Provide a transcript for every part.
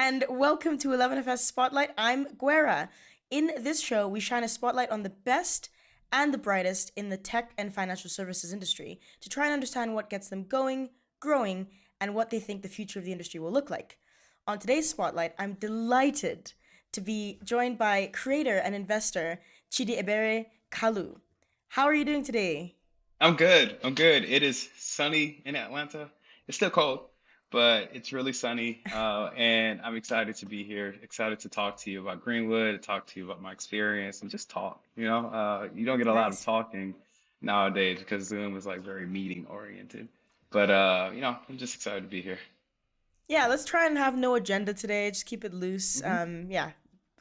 and welcome to 11FS Spotlight. I'm Gwera. In this show, we shine a spotlight on the best and the brightest in the tech and financial services industry to try and understand what gets them going, growing, and what they think the future of the industry will look like. On today's Spotlight, I'm delighted to be joined by creator and investor Chidiebere Kalu. How are you doing today? I'm good. I'm good. It is sunny in Atlanta. It's still cold, but it's really sunny. And I'm excited to be here. Excited to talk to you about Greenwood, to talk to you about my experience, and just talk. You don't get a lot of Nice. talking nowadays because Zoom is like very meeting oriented. But I'm just excited to be here. Yeah, let's try and have no agenda today. Just keep it loose. Hmm. Yeah,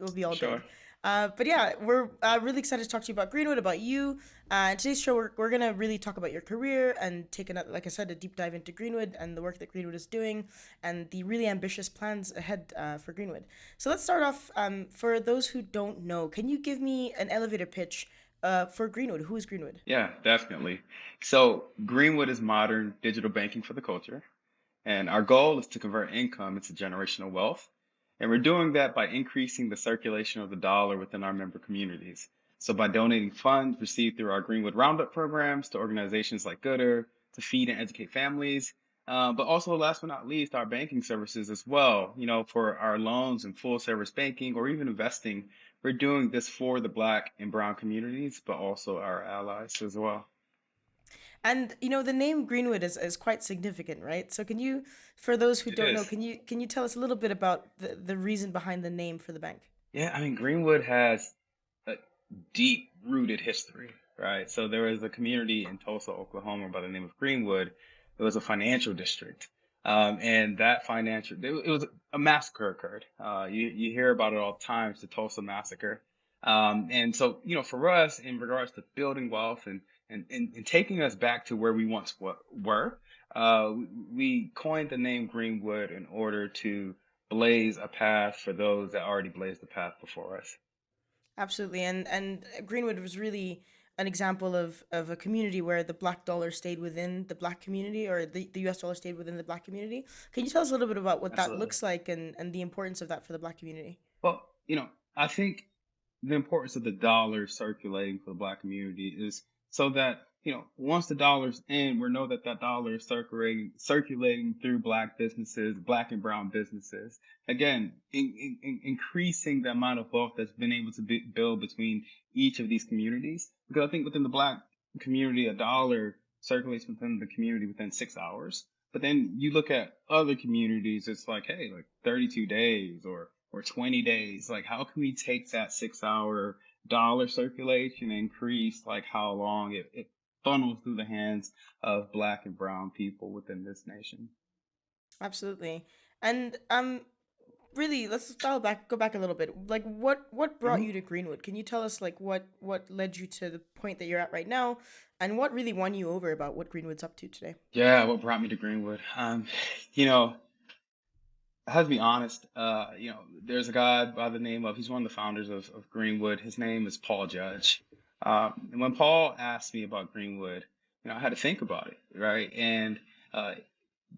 it'll be all Sure. good. But yeah, we're really excited to talk to you about Greenwood, about you. In today's show, we're gonna really talk about your career and take another, like I said, a deep dive into Greenwood and the work that Greenwood is doing and the really ambitious plans ahead for Greenwood. So let's start off. For those who don't know, can you give me an elevator pitch for Greenwood? Who is Greenwood? Yeah, definitely. So Greenwood is modern digital banking for the culture. And our goal is to convert income into generational wealth. And we're doing that by increasing the circulation of the dollar within our member communities. So by donating funds received through our Greenwood Roundup programs to organizations like Gooder to feed and educate families. But also, last but not least, our banking services as well. For our loans and full service banking or even investing, we're doing this for the Black and Brown communities, but also our allies as well. And the name Greenwood is quite significant, right? So can you, for those who It don't know, is. can you tell us a little bit about the reason behind the name for the bank? Yeah, I mean, Greenwood has a deep rooted history, right? So there was a community in Tulsa, Oklahoma by the name of Greenwood. It was a financial district. And that it was a massacre occurred. You hear about it all the time. It's the Tulsa massacre. And so, for us, in regards to building wealth and taking us back to where we once were, we coined the name Greenwood in order to blaze a path for those that already blazed the path before us. Absolutely. And Greenwood was really an example of a community where the black dollar stayed within the black community, or the US dollar stayed within the black community. Can you tell us a little bit about what that Absolutely. looks like and the importance of that for the black community? Well, I think the importance of the dollar circulating for the Black community is so that once the dollar's in, we know that that dollar is circulating through Black businesses, Black and Brown businesses. Again, increasing the amount of wealth that's been able to build between each of these communities. Because I think within the Black community, a dollar circulates within the community within 6 hours. But then you look at other communities, it's like, hey, like 32 days or 20 days. Like, how can we take that 6 hour dollar circulation and increase like how long it funnels through the hands of Black and Brown people within this nation? Absolutely. And really, let's go back a little bit. Like, what brought Mhm. you to Greenwood? Can you tell us like what led you to the point that you're at right now, and what really won you over about what Greenwood's up to today? Yeah, what brought me to Greenwood? You know, I have to be honest. There's a guy by the name of he's one of the founders of Greenwood. His name is Paul Judge. And when Paul asked me about Greenwood, I had to think about it, right? And uh,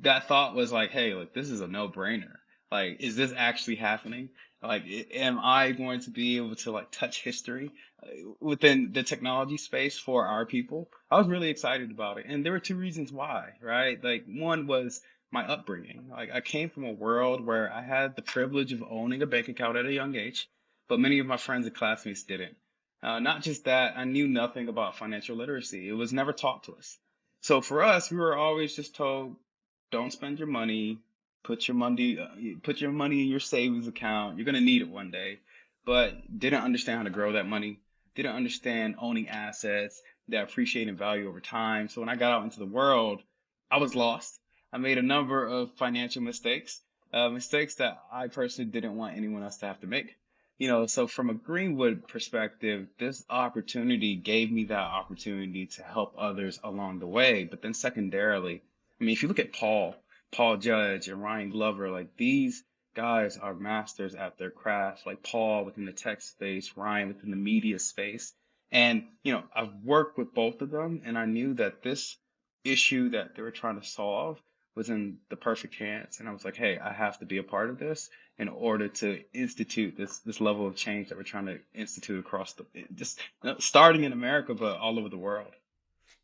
that thought was like, hey, like this is a no-brainer. Like, is this actually happening? Like, am I going to be able to like touch history within the technology space for our people? I was really excited about it, and there were two reasons why, right? Like, one was my upbringing. Like, I came from a world where I had the privilege of owning a bank account at a young age, but many of my friends and classmates didn't. Not just that, I knew nothing about financial literacy. It was never taught to us. So for us, we were always just told, don't spend your money, put your money in your savings account. You're gonna need it one day. But didn't understand how to grow that money, didn't understand owning assets that appreciate in value over time. So when I got out into the world, I was lost. I made a number of financial mistakes, mistakes that I personally didn't want anyone else to have to make. So from a Greenwood perspective, this opportunity gave me that opportunity to help others along the way. But then secondarily, I mean, if you look at Paul Judge and Ryan Glover, like these guys are masters at their craft, like Paul within the tech space, Ryan within the media space. And, I've worked with both of them and I knew that this issue that they were trying to solve was in the perfect hands. And I was like, hey, I have to be a part of this. in order to institute this level of change that we're trying to institute across the just starting in America, but all over the world.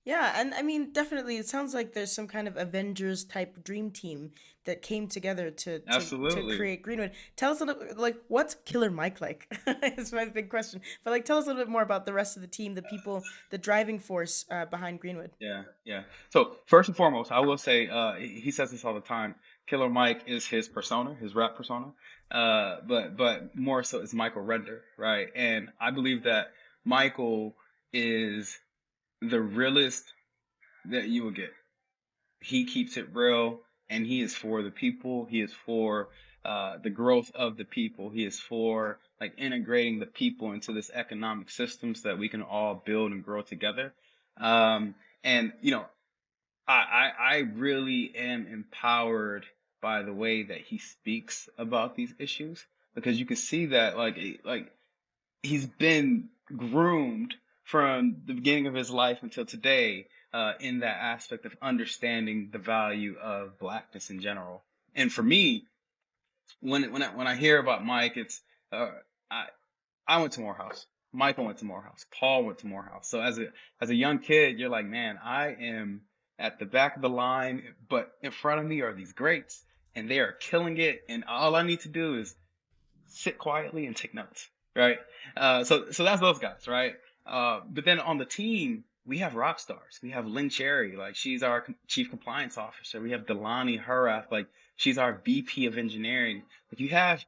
Yeah, and I mean, definitely, it sounds like there's some kind of Avengers type dream team that came together to Absolutely. create Greenwood. Tell us a little, like, what's Killer Mike like? Is my big question. But like, tell us a little bit more about the rest of the team, the people, the driving force behind Greenwood. Yeah, yeah. So first and foremost, I will say he says this all the time. Killer Mike is his persona, his rap persona. But more so is Michael Render, right? And I believe that Michael is the realest that you will get. He keeps it real, and he is for the people. He is for the growth of the people. He is for like integrating the people into this economic system so that we can all build and grow together. Um, and I really am empowered by the way that he speaks about these issues, because you can see that like he's been groomed from the beginning of his life until today, in that aspect of understanding the value of blackness in general. And for me, when I hear about Mike, it's uh, I I went to Morehouse. Michael went to Morehouse. Paul went to Morehouse. So as a young kid, you're like, man, I am at the back of the line, but in front of me are these greats, and they are killing it. And all I need to do is sit quietly and take notes, right? So that's those guys, right? But then on the team, we have rock stars. We have Lynn Cherry, like she's our chief compliance officer. We have Delani Hurath, like she's our VP of engineering. Like you have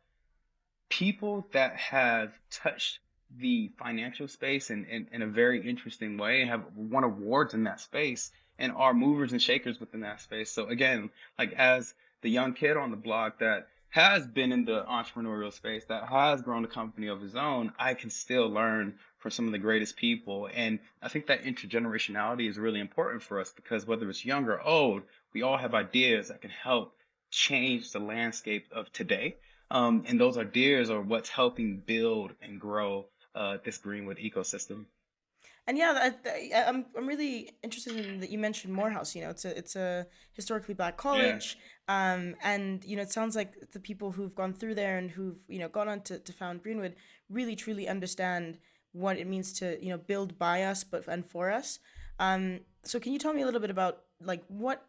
people that have touched the financial space in a very interesting way and have won awards in that space and are movers and shakers within that space. So again, like as the young kid on the block that has been in the entrepreneurial space, that has grown a company of his own, I can still learn from some of the greatest people. And I think that intergenerationality is really important for us, because whether it's young or old, we all have ideas that can help change the landscape of today, and those ideas are what's helping build and grow this Greenwood ecosystem. And yeah, I'm really interested in that you mentioned Morehouse. You know, it's a historically black Yeah, college, and you know, it sounds like the people who've gone through there and who've gone on to found Greenwood really truly understand what it means to build by us but and for us. So can you tell me a little bit about like what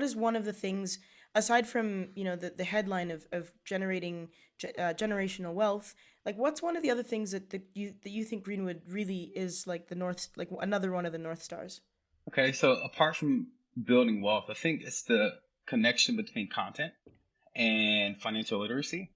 is one of the things aside from the headline of generating generational wealth, like what's one of the other things that you think Greenwood really is like the north, like another one of the north stars? okay, so apart from building wealth, I think it's the connection between content and financial literacy.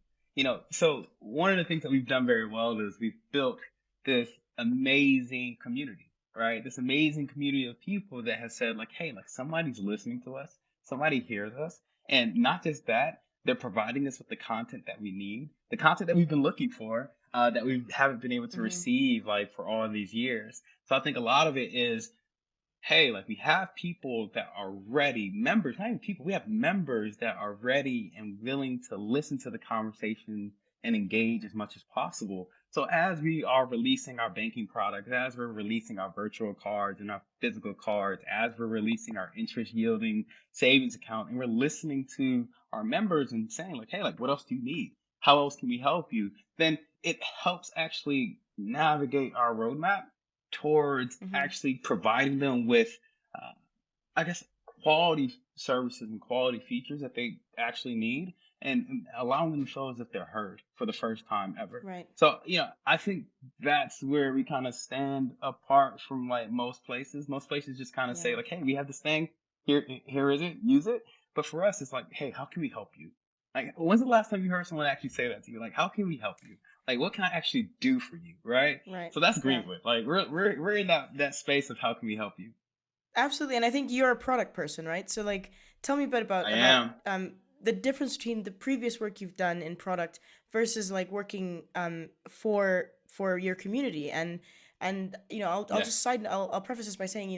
So one of the things that we've done very well is we've built this amazing community, right? This amazing community of people that has said, like, hey, like somebody's listening to us, somebody hears us. And not just that, they're providing us with the content that we need, the content that we've been looking for, that we haven't been able to Mm-hmm. receive like for all of these years. So I think a lot of it is, hey, like we have people that are ready, members, not even people, we have members that are ready and willing to listen to the conversation and engage as much as possible. So as we are releasing our banking products, as we're releasing our virtual cards and our physical cards, as we're releasing our interest yielding savings account, and we're listening to our members and saying like, hey, like what else do you need? How else can we help you? Then it helps actually navigate our roadmap towards Mm-hmm. actually providing them with, uh, I guess, quality services and quality features that they actually need, and allowing them to feel as if they're heard for the first time ever. Right. So, I think that's where we kind of stand apart from like most places. Most places just kind of say Yeah. like, "Hey, we have this thing. Here is it. Use it." But for us, it's like, "Hey, how can we help you?" Like, when's the last time you heard someone actually say that to you? Like, how can we help you? Like, what can I actually do for you? Right? Right. So that's Yeah. Greenwood. Like, we're in that space of how can we help you? Absolutely, and I think you're a product person, right? So like, tell me a bit I about am. the difference between the previous work you've done in product versus like working for your community. And I'll Yeah. just I'll preface this by saying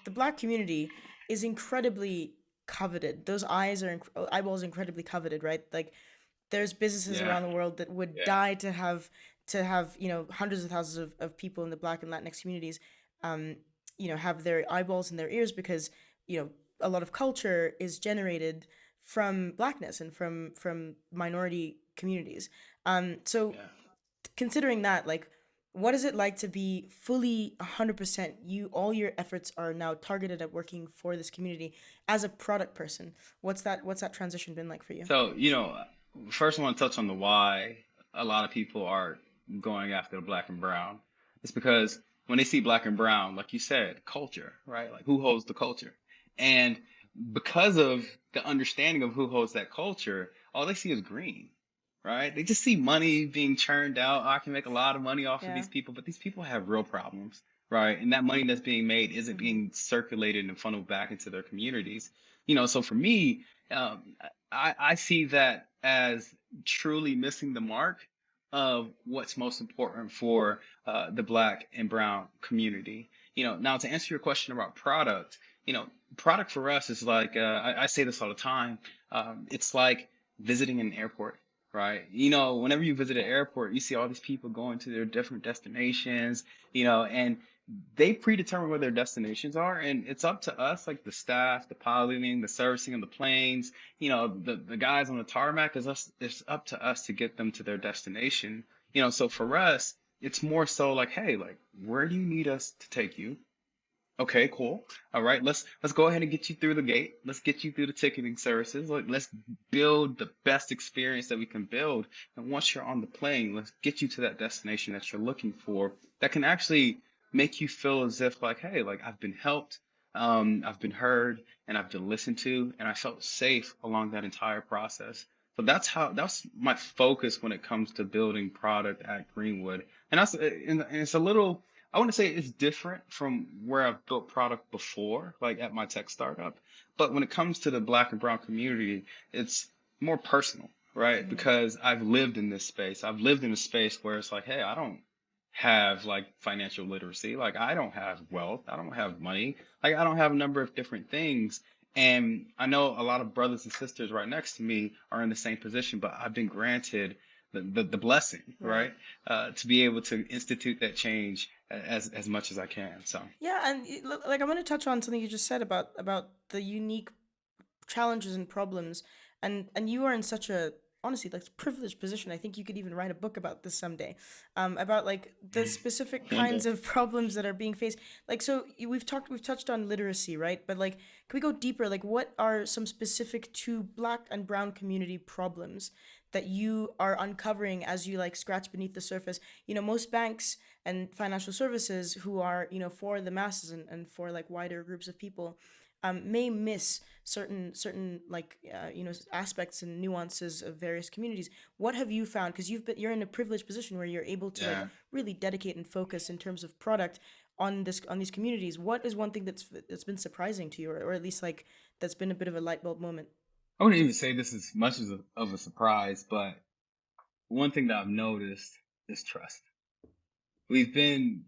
the black community is incredibly coveted. Those eyeballs are incredibly coveted, right? Like there's businesses Yeah. around the world that would die to have hundreds of thousands of people in the black and Latinx communities um have their eyeballs in their ears because a lot of culture is generated from blackness and from minority communities. So Yeah. considering that, like, what is it like to be fully 100%, you, all your efforts are now targeted at working for this community as a product person? What's that transition been like for you? So, first I want to touch on the why a lot of people are going after the black and brown. It's because when they see black and brown, like you said, culture, right? Like who holds the culture? And because of the understanding of who holds that culture, all they see is green, right? They just see money being churned out. "Oh, I can make a lot of money off of Yeah. these people, but these people have real problems, right? And that money that's being made isn't Mm-hmm. being circulated and funneled back into their communities. So for me, I see that as truly missing the mark of what's most important for the black and brown community. Now to answer your question about product, product for us is like, I say this all the time. It's like visiting an airport, right? Whenever you visit an Yeah. airport, you see all these people going to their different destinations, and they predetermine where their destinations are, and it's up to us, like the staff, the piloting, the servicing of the planes, the guys on the tarmac. Is us It's up to us to get them to their destination. So for us, it's more so like, hey, like, where do you need us to take you? Okay, cool. All right, let's go ahead and get you through the gate. Let's get you through the ticketing services. Like, let's build the best experience that we can build. And once you're on the plane, let's get you to that destination that you're looking for. That can actually make you feel as if, like, hey, like, I've been helped, I've been heard, and I've been listened to, and I felt safe along that entire process. So that's my focus when it comes to building product at Greenwood. And it's a little, I want to say it's different from where I've built product before, like at my tech startup. But when it comes to the black and brown community, it's more personal, right? Mm-hmm. Because I've lived in this space. I've lived in a space where it's like, hey, I don't have like financial literacy. Like, I don't have wealth. I don't have money. Like, I don't have a number of different things. And I know a lot of brothers and sisters right next to me are in the same position, but I've been granted the blessing, Right. right? To be able to institute that change as much as I can. So Yeah, and like, I'm going to touch on something you just said about the unique challenges and problems, and you are in such a, honestly, like, privileged position. I think you could even write a book about this someday, about like the specific one kinds day. of problems that are being faced. Like, so we've touched on literacy, right? But like, can we go deeper? Like, what are some specific to black and brown community problems that you are uncovering as you like scratch beneath the surface? Most banks and financial services who are, for the masses, and for like wider groups of people, may miss certain like, aspects and nuances of various communities. What have you found? Because you're in a privileged position where you're able to like Yeah. really dedicate and focus in terms of product on these communities. What is one thing that's been surprising to you, or at least like that's been a bit of a light bulb moment? I wouldn't even say this is much of a surprise, but one thing that I've noticed is trust. We've been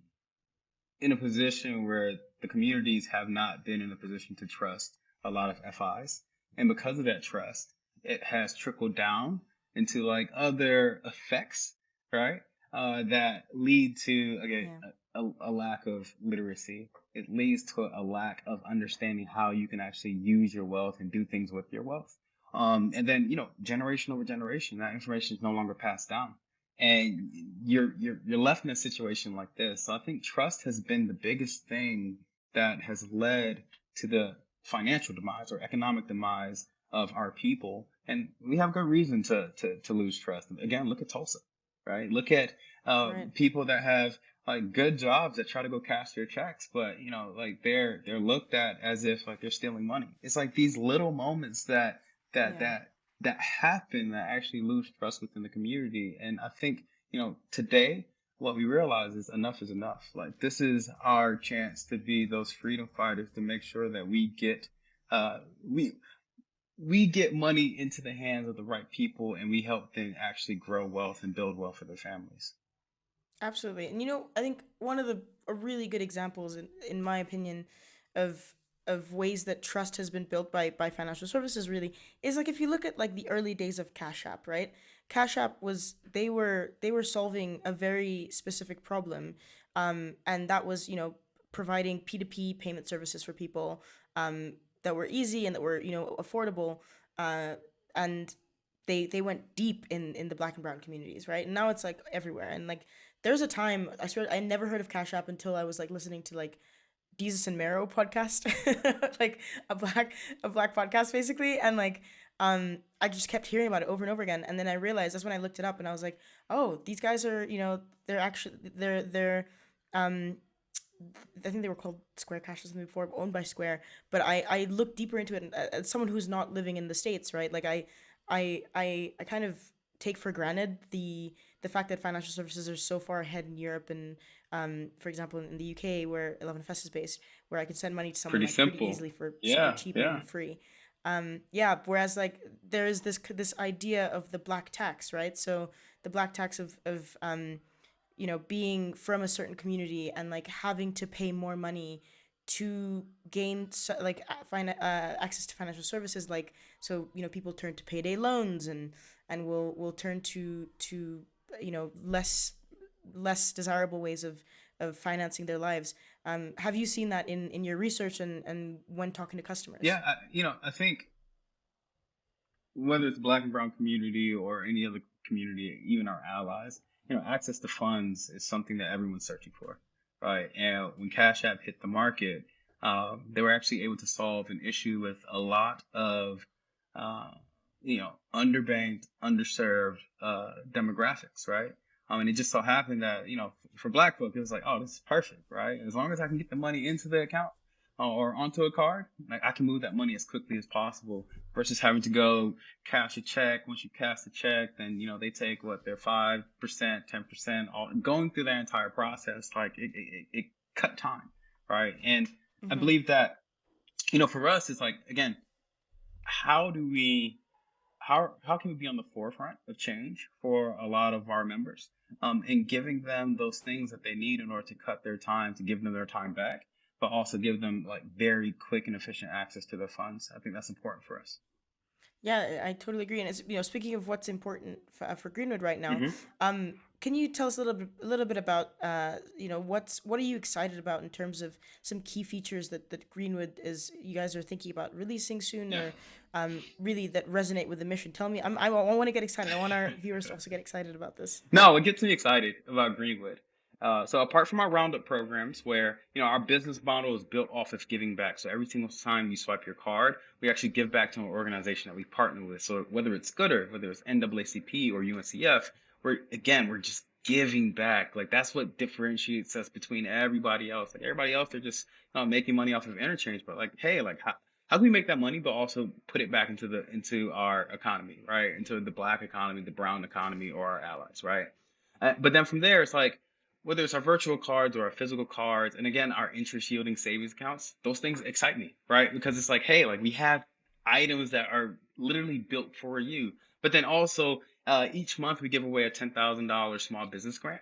in a position where the communities have not been in a position to trust a lot of FIs. And because of that trust, it has trickled down into like other effects, right? That lead to, again, Yeah. a lack of literacy. It leads to a lack of understanding how you can actually use your wealth and do things with your wealth. And then, generation over generation, that information is no longer passed down, and you're left in a situation like this. So I think trust has been the biggest thing that has led to the financial demise or economic demise of our people, and we have good reason to lose trust. Again, look at Tulsa, right? Look at Right. people that have like good jobs that try to go cash their checks, but like they're looked at as if like they're stealing money. It's like these little moments that Yeah. that that happen that actually lose trust within the community. And I think, today, what we realize is enough. Like, this is our chance to be those freedom fighters to make sure that uh, we, we get money into the hands of the right people, and we help them actually grow wealth and build wealth for their families. Absolutely. And I think one of the a really good examples, in my opinion, of ways that trust has been built by financial services really is like, if you look at like the early days of Cash App, right? Cash App was, they were solving a very specific problem, and that was, providing P2P payment services for people, that were easy and that were, affordable, uh, and they went deep in the black and brown communities, right? And now it's like everywhere. And like there's a time, I swear, I never heard of Cash App until I was like listening to like Jesus and Marrow podcast, like a black podcast basically, and like I just kept hearing about it over and over again, and then I realized that's when I looked it up, and I was like, oh, these guys are, they're actually they're um I think they were called Square Cash or something before, owned by Square. But I looked deeper into it, and as someone who's not living in the States, right? Like I kind of take for granted the fact that financial services are so far ahead in Europe and for example in the UK where 11FS is based, where I can send money to someone Pretty like pretty simple. easily for super Yeah, cheap and yeah. free. Yeah, whereas like there is this idea of the black tax, right? So the black tax of being from a certain community and like having to pay more money to gain like access to financial services, like so people turn to payday loans and will turn to less desirable ways of financing their lives. Have you seen that in your research and when talking to customers? Yeah, I think whether it's the black and brown community or any other community, even our allies, access to funds is something that everyone's searching for, right? And when Cash App hit the market, they were actually able to solve an issue with a lot of, uh, underbanked, underserved demographics, right? And it just so happened that, for black folk, it was like, oh, this is perfect, right? As long as I can get the money into the account or onto a card, like I can move that money as quickly as possible versus having to go cash a check. Once you cash the check, then they take what their 5%, 10%, all going through that entire process. Like it cut time, right? And I Mm-hmm. believe that for us, it's like again, how do we how can we be on the forefront of change for a lot of our members, and giving them those things that they need in order to cut their time, to give them their time back, but also give them like very quick and efficient access to their funds. I think that's important for us. Yeah, I totally agree. And it's, speaking of what's important for Greenwood right now, Hmm. can you tell us a little bit about, what are you excited about in terms of some key features that Greenwood is you guys are thinking about releasing soon, Yeah. or really that resonate with the mission? Tell me, I want to get excited. I want our viewers to also get excited about this. No, what gets me excited about Greenwood. So apart from our roundup programs, where our business model is built off of giving back. So every single time you swipe your card, we actually give back to an organization that we partner with. So whether it's Scooter, whether it's NAACP or UNCF, we're just giving back. Like that's what differentiates us between everybody else. Like everybody else, they're just making money off of interchange. But like, hey, like how can we make that money, but also put it back into our economy, right? Into the black economy, the brown economy, or our allies, right? But then from there, it's like whether it's our virtual cards or our physical cards, and again, our interest yielding savings accounts, those things excite me, right? Because it's like, hey, like we have items that are literally built for you. But then also, each month we give away a $10,000 small business grant.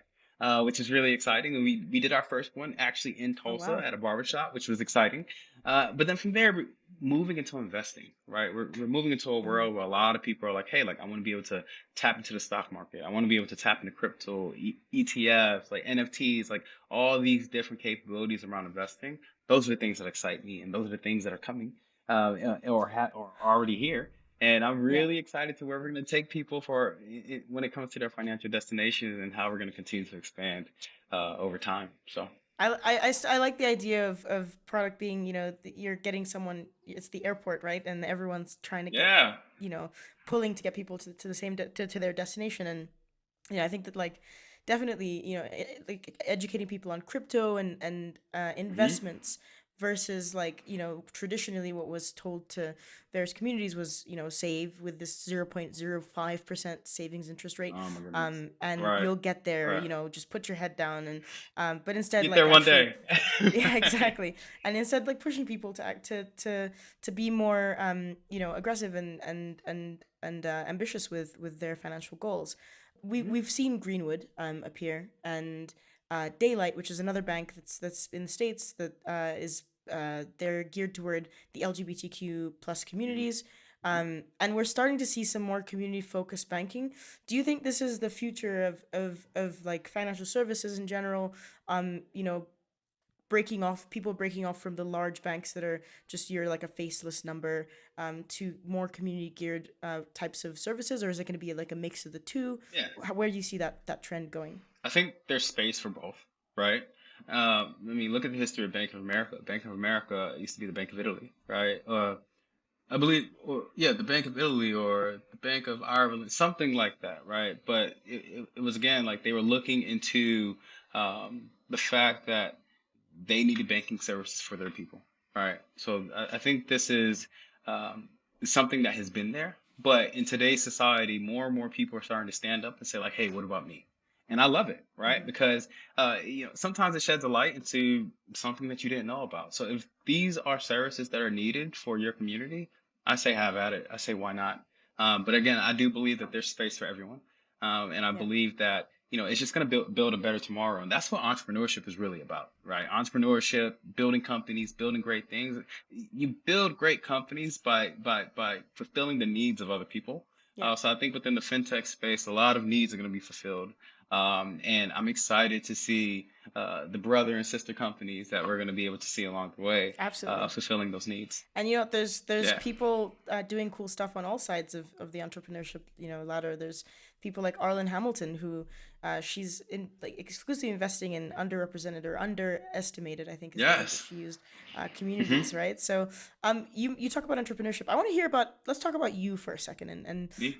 Which is really exciting. And we did our first one actually in Oh Tulsa wow. at a barbershop, which was exciting. But then from there, moving into investing, right? We're moving into a Mm-hmm. world where a lot of people are like, hey, like I want to be able to tap into the stock market. I want to be able to tap into crypto, ETFs, like NFTs, like all these different capabilities around investing. Those are the things that excite me, and those are the things that are coming, or already here. And I'm Yeah. really excited to where we're going to take people for when it comes to their financial destinations and how we're going to continue to expand over time. So I like the idea of product being, you're getting someone, it's the airport, right? And everyone's trying to get, yeah. pulling to get people to the same, to their destination. And, I think that like definitely, like educating people on crypto and Hmm. investments versus like, traditionally what was told to various communities was, save with this 0.05% savings interest rate. Oh my goodness. And Right. you'll get there, Right. just put your head down. And but instead Get like there one actually day. yeah, exactly. And instead like pushing people to act to be more aggressive and ambitious with their financial goals. Mhm. We've seen Greenwood appear, and Daylight, which is another bank that's in the States that is they're geared toward the LGBTQ plus Mhm. communities. Mhm. And we're starting to see some more community focused banking. Do you think this is the future of like financial services in general? Um, you know, breaking off from the large banks that are just you're like a faceless number, to more community geared types of services, or is it going to be like a mix of the two? Yeah. Where do you see that trend going? I think there's space for both, right? I mean, look at the history of Bank of America. Bank of America used to be the Bank of Italy, right? I believe, or yeah, the Bank of Italy or the Bank of Ireland, something like that, right? But it was again like they were looking into the fact that they needed banking services for their people, right? So I think this is um, something that has been there, but in today's society, more and more people are starting to stand up and say like, "Hey, what about me?" And I love it, right? Hmm. Because sometimes it sheds a light into something that you didn't know about. So if these are services that are needed for your community, I say have at it. I say why not? But again, I do believe that there's space for everyone, and I Yeah. believe that it's just going to build a better tomorrow. And that's what entrepreneurship is really about, right? Entrepreneurship, building companies, building great things. You build great companies by fulfilling the needs of other people. Yeah. So I think within the fintech space, a lot of needs are going to be fulfilled. And I'm excited to see the brother and sister companies that we're going to be able to see along the way Absolutely. fulfilling those needs. And there's Yeah. people doing cool stuff on all sides of the entrepreneurship ladder. There's people like Arlen Hamilton who she's in like exclusively investing in underrepresented or underestimated, I think is the word that Yes. she used, Hmm. communities, right? So you talk about entrepreneurship. I want to hear about, let's talk about you for a second, Me?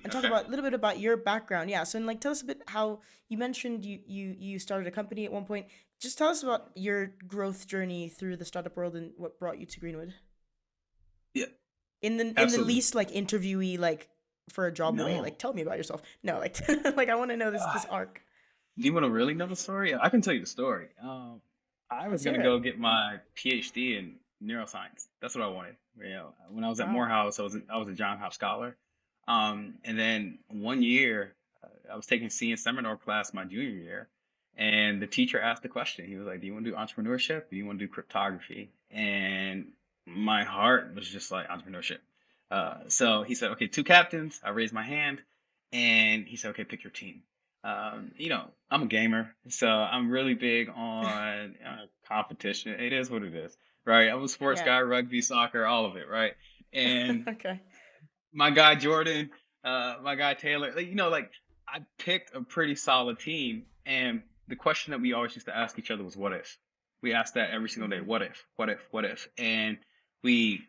and talk Okay. about a little bit about your background. Yeah. So, and like tell us a bit how you mentioned you started a company at one point. Just tell us about your growth journey through the startup world and what brought you to Greenwood Yeah. in the Absolutely. least like interviewee like for a job way. No. Like tell me about yourself. No, like like I want to know this arc. Do you want to really know the story? I can tell you the story. I was Let's gonna hear it. go get my PhD in neuroscience. That's what I wanted. When I was at Wow. Morehouse, I was a John Hop scholar. And then one year, I was taking C and seminar class my junior year, and the teacher asked the question. He was like, "Do you want to do entrepreneurship? Or do you want to do cryptography?" And my heart was just like entrepreneurship. So he said, "Okay, two captains." I raised my hand, and he said, "Okay, pick your team." I'm a gamer, so I'm really big on competition. It is what it is, right? I'm a sports Yeah. guy, rugby, soccer, all of it, right? And Okay. my guy Jordan, my guy Taylor, like I picked a pretty solid team, and the question that we always used to ask each other was, "What if?" We asked that every single day. Hmm. What if? What if? What if? And we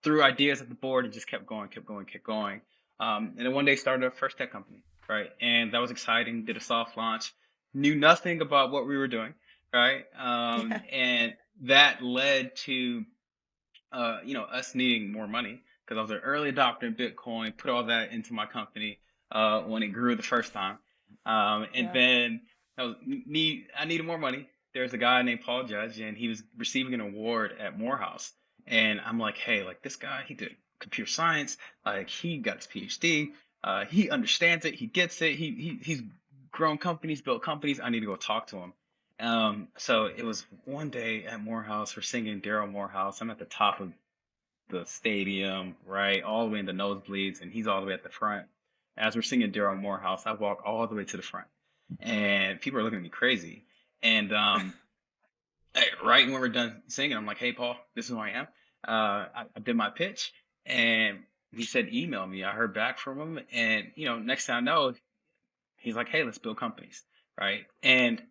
threw ideas at the board and just kept going, kept going, kept going. And then one day started our first tech company, right? And that was exciting. Did a soft launch, knew nothing about what we were doing, right? Yeah. And that led to us needing more money because I was an early adopter in Bitcoin. Put all that into my company when it grew the first time, and Yeah. then I needed more money. There's a guy named Paul Judge, and he was receiving an award at Morehouse, and I'm like, hey, like this guy, he did computer science, like he got his PhD, he understands it, he gets it, he's grown companies, built companies. I need to go talk to him. So it was one day at Morehouse, we're singing Daryl Morehouse. I'm at the top of the stadium, right, all the way in the nosebleeds, and he's all the way at the front. As we're singing Daryl Morehouse, I walk all the way to the front, and people are looking at me crazy. And right when we're done singing, I'm like, "Hey, Paul, this is who I am." I did my pitch, and he said, "Email me." I heard back from him, and next thing I know, he's like, "Hey, let's build companies," right? And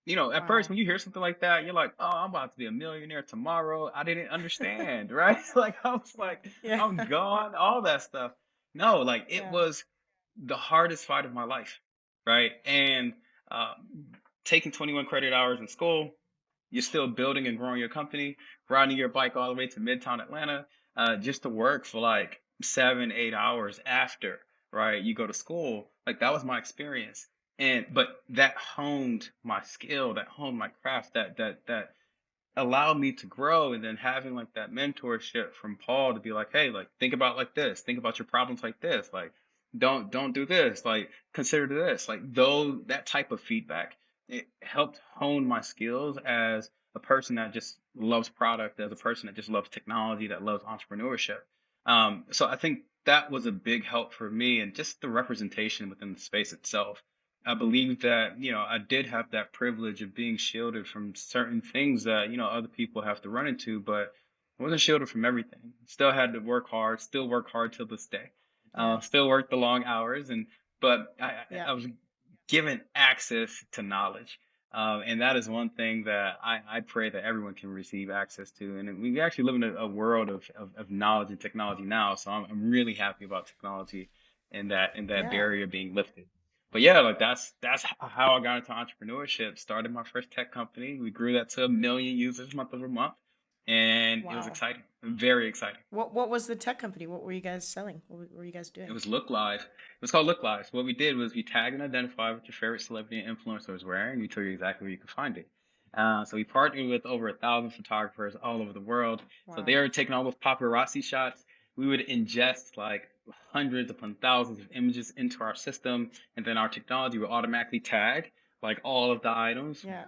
at first, Wow. when you hear something like that, you're like, "Oh, I'm about to be a millionaire tomorrow." I didn't understand, right? Like I was like, Yeah. "I'm gone," all that stuff. No, like it Yeah. was the hardest fight of my life, right? And uh, taking 21 credit hours in school, you're still building and growing your company, riding your bike all the way to Midtown Atlanta, just to work for like 7, 8 hours after, right? You go to school. Like that was my experience. But that honed my skill, that honed my craft, that allowed me to grow. And then having like that mentorship from Paul to be like, hey, like think about like this, think about your problems like this, like don't do this, like consider this, like though that type of feedback, it helped hone my skills as a person that just loves product, as a person that just loves technology, that loves entrepreneurship. So I think that was a big help for me, and just the representation within the space itself. I believe that, I did have that privilege of being shielded from certain things that, other people have to run into, but I wasn't shielded from everything. Still had to work hard, still work hard till this day. Yeah. Still work the long hours, but Yeah. I was given access to knowledge. And that is one thing that I pray that everyone can receive access to. And we actually live in a world of knowledge and technology now. So I'm really happy about technology and that Yeah. barrier being lifted. But yeah, like that's how I got into entrepreneurship. Started my first tech company. We grew that to 1 million users month over month, and it was Wow. exciting, very exciting. What was the tech company? What were you guys selling? What were you guys It doing? was Look Live. It was called Look Live. So what we did was we tagged and identified what your favorite celebrity and influencer was wearing. We told you exactly where you could find it. So we partnered with over 1,000 photographers all over the world. So they Wow. were taking all those paparazzi shots. We would ingest like hundreds upon thousands of images into our system, and then our technology would automatically tag like all of the items, Yeah.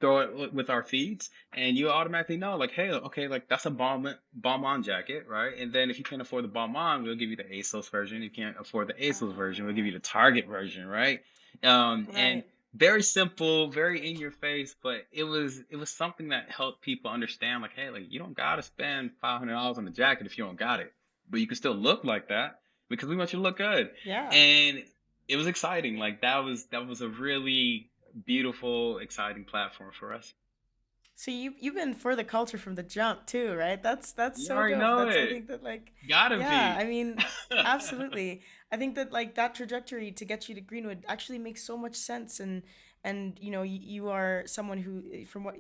throw it with our feeds, and you automatically know, like, hey, okay, like that's a bomb on jacket, right? And then if you can't afford the bomb on, we'll give you the ASOS version. If you can't afford the ASOS version, we'll give Ah, you the Target version, right? And right. very simple, very in your face, but it was something that helped people understand, like, hey, like you don't gotta spend $500 on the jacket if you don't got it, but you can still look like that because we want you to look good. Yeah. And it was exciting. Like that was a really beautiful, exciting platform for us. So you've been for the culture from the jump too, right? That's You so already dope. know That's I it. think that like Gotta yeah, be. I mean, absolutely. I think that like that trajectory to get you to Greenwood actually makes so much sense and you are someone who from what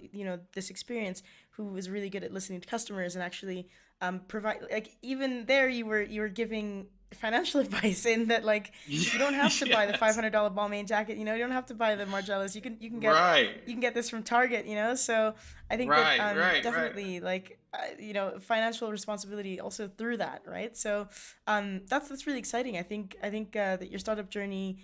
this experience who is really good at listening to customers and actually provide like even there you were giving financial advice in that like you don't have to buy the Yes. $500 Balmain jacket, you don't have to buy the Margellas. You can get Right. you can get this from Target, so I think that Right. Right. Right. definitely like financial responsibility also through that, right? So that's really exciting. I think that your startup journey,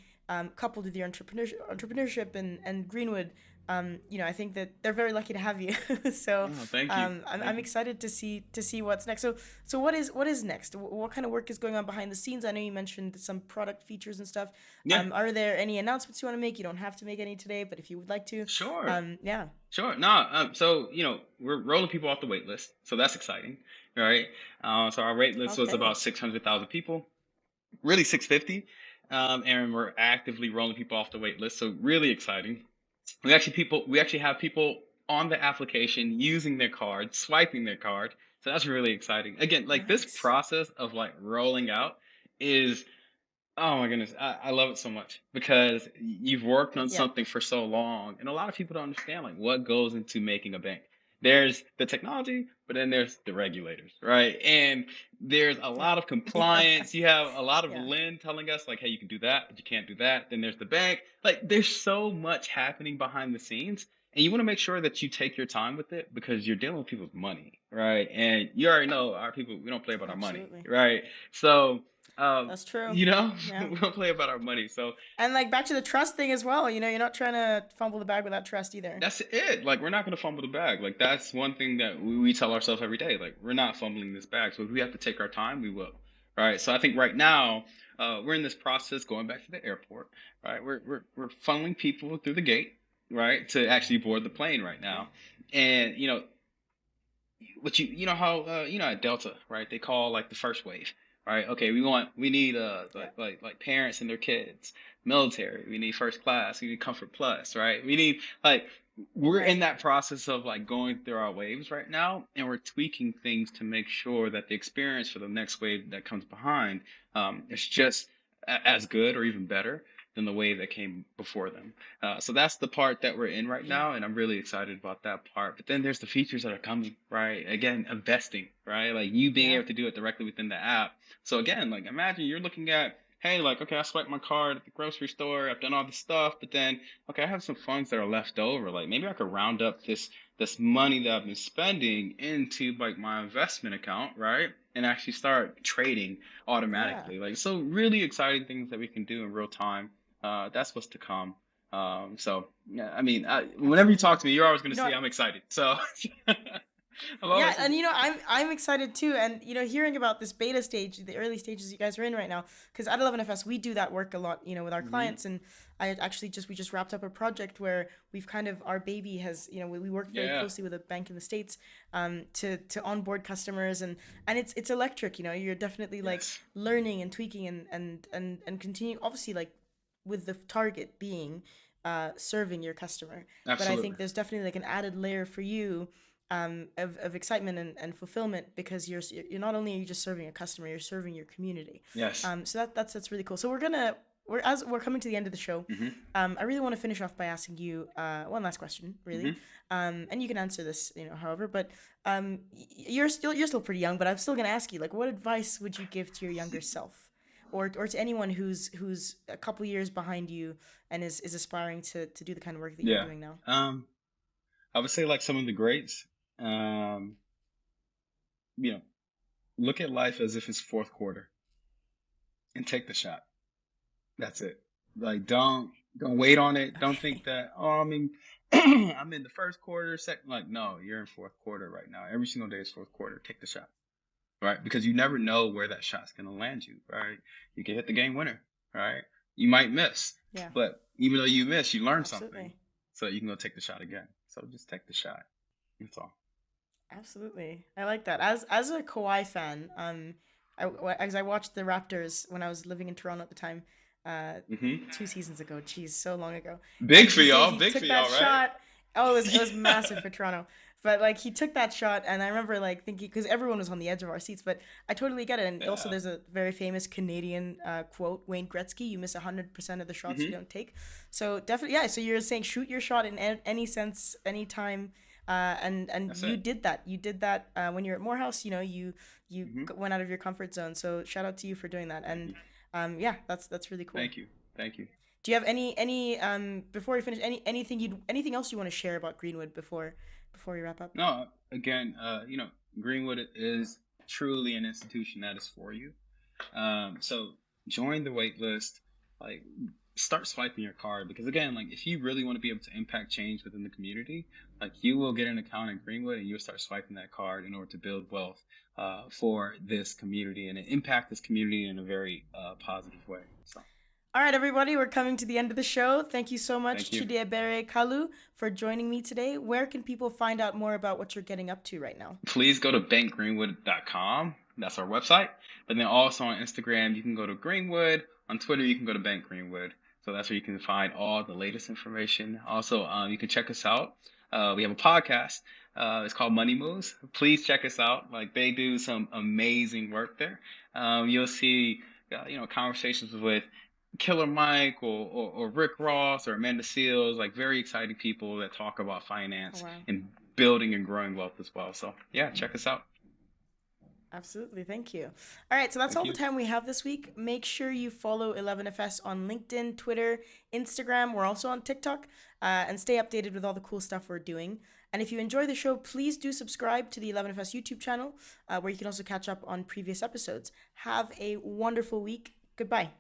coupled with your entrepreneurship and Greenwood, I think that they're very lucky to have you. So Oh, thank you. I'm Thank you. excited to see what's next. So what is next? What kind of work is going on behind the scenes? I know you mentioned some product features and stuff. Yeah. Are there any announcements you want to make? You don't have to make any today, but if you would like to, Sure. yeah. Sure. No. So we're rolling people off the wait list, so that's exciting, right? So our wait list was Okay. about 600,000 people, really 650, and we're actively rolling people off the wait list. So really exciting. We actually have people on the application using their card, swiping their card. So that's really exciting. Again, like this Nice. process of like rolling out is, oh my goodness, I love it so much because you've worked on Yeah. something for so long, and a lot of people don't understand like what goes into making a bank. There's the technology, but then there's the regulators, right? And there's a Yeah. lot of Yeah. compliance. You have a lot of Yeah. Lynn telling us like, hey, you can do that, but you can't do that. Then there's the bank. Like, there's so much happening behind the scenes, and you want to make sure that you take your time with it because you're dealing with people's money, right? And you already know our people, we don't play about our money, Absolutely. right? So um, That's true. you know, Yeah. we don't play about our money. So And like back to the trust thing as well. You're not trying to fumble the bag without trust either. that's it. Like, we're not gonna fumble the bag. Like, that's one thing that we tell ourselves every day. Like, we're not fumbling this bag. So if we have to take our time, we will. Right. So I think right now, we're in this process going back to the airport. Right. We're funneling people through the gate. Right. To actually board the plane right Okay. now. And what you know how at Delta, right? They call like the first wave, right? Okay, we need Yeah. like parents and their kids, military. We need first class. We need comfort plus, right? We need like we're in Right. that process of like going through our waves right now, and we're tweaking things to make sure that the experience for the next wave that comes behind is just as good or even better than the wave that came before them. So that's the part that we're in right Yeah. now, and I'm really excited about that part. But then there's the features that are coming, right? Again, investing, right? Like you being Yeah. able to do it directly within the app. So again, like imagine you're looking at, hey, like okay, I swiped my card at the grocery store, I've done all this stuff, but then okay, I have some funds that are left over. Like maybe I could round up this money that I've been spending into like my investment account, right? And actually start trading Yeah. automatically. Like so, really exciting things that we can do in real time. That's what's to come. So yeah, I mean, whenever you talk Absolutely. to me, you're always going You to know see what? I'm excited. So I'm Yeah, always and I'm excited too, and hearing about this beta stage, the early stages you guys are in right now, because at 11FS we do that work a lot, with our hmm clients, and we just wrapped up a project where we've kind of our baby has, we work very yeah, closely with a bank in the States, to onboard customers, and it's electric, you're definitely like yes, learning and tweaking and continuing, obviously, like with the target being serving your customer, but I absolutely, think there's definitely like an added layer for you, of excitement and fulfillment, because you're not only are you just serving a customer, you're serving your community. yes, So that's really cool. So as we're coming to the end of the show, hmm I really want to finish off by asking you one last question, really, hmm and you can answer this, however. But you're still pretty young, but I'm still gonna ask you, like, what advice would you give to your younger self, or to anyone who's a couple years behind you and is aspiring to do the kind of work that you're yeah. doing now? Um, I would say like some of the greats, um, you know, look at life as if it's fourth quarter and take the shot. That's it. Like don't wait on it. Don't Okay. think that, oh, I mean, I'm in the first quarter, second. Like, no, you're in fourth quarter right now. Every single day is fourth quarter. Take the shot. Right? Because you never know where that shot's gonna land you, right? You can hit the game winner, right? You might miss, Yeah. but even though you miss, you learn something, Absolutely. so you can go take the shot again. So just take the shot. That's all. Absolutely. I like that. As a Kawhi fan, as I watched the Raptors when I was living in Toronto at the time, uh, hmm 2 seasons ago. Geez, so long ago. Big And for he y'all. Big for took that y'all, right? shot. Oh, it was massive Yeah. for Toronto. But like he took that shot, and I remember like thinking, because everyone was on the edge of our seats. But I totally get it. And also, Yeah. there's a very famous Canadian quote: "Wayne Gretzky, you miss 100% of the shots you hmm don't take." So definitely, yeah. So you're saying shoot your shot in any sense, anytime, and That's you it. did that. You did that when you're at Morehouse. You hmm went out of your comfort zone. So shout out to you for doing that. Thank And you. yeah, that's really cool. Thank you. Thank you. Do you have any before we finish, anything else you want to share about Greenwood before we wrap up? No, again, Greenwood is truly an institution that is for you. So join the wait list. Like, start swiping your card because again, like if you really want to be able to impact change within the community, like you will get an account in Greenwood and you'll start swiping that card in order to build wealth for this community and impact this community in a very positive way. So All right, everybody, we're coming to the end of the show. Thank you so much, thank you. Chidiebere Kalu, for joining me today. Where can people find out more about what you're getting up to right now? Please go to bankgreenwood.com. That's our website. But then also on Instagram, you can go to Greenwood. On Twitter, you can go to Bank Greenwood. So that's where you can find all the latest information. Also, you can check us out. We have a podcast. It's called Money Moves. Please check us out. Like they do some amazing work there. You'll see, conversations with Killer Mike or Rick Ross or Amanda Seals, like very exciting people that talk about Oh, finance wow. and building and growing wealth as well. So yeah, check us out. Absolutely. Thank you. All right. So that's Thank all the you. time we have this week. Make sure you follow 11FS on LinkedIn, Twitter, Instagram. We're also on TikTok, and stay updated with all the cool stuff we're doing. And if you enjoy the show, please do subscribe to the 11FS YouTube channel, where you can also catch up on previous episodes. Have a wonderful week. Goodbye.